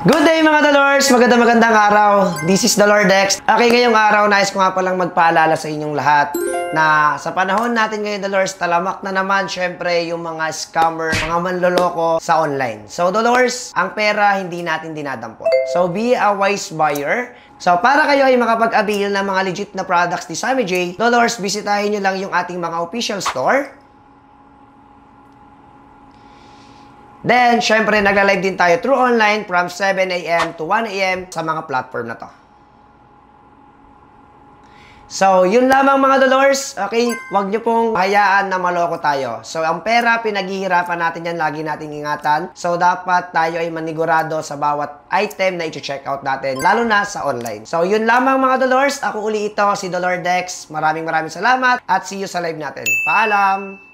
Good day mga Dolors! Magandang araw. This is Dolordex. Okay, ngayong araw, nais ko nga palang magpaalala sa inyong lahat na sa panahon natin ngayon, Dolors, talamak na naman syempre yung mga scammer, mga manloloko sa online. So, Dolors, ang pera hindi natin dinadampot. So, be a wise buyer. So, para kayo ay makapag-avail ng mga legit na products ni Sammy J, Dolors, bisitahin nyo lang yung ating mga official store. Then, syempre, nagla-live din tayo through online from 7 AM to 1 AM sa mga platform na to. So, yun lamang mga Dolors. Okay, wag nyo pong hayaan na maloko tayo. So, ang pera, pinaghihirapan natin yan, lagi nating ingatan. So, dapat tayo ay manigurado sa bawat item na i-check out natin, lalo na sa online. So, yun lamang mga Dolors. Ako uli ito, si Dolordex. Maraming salamat at see you sa live natin. Paalam!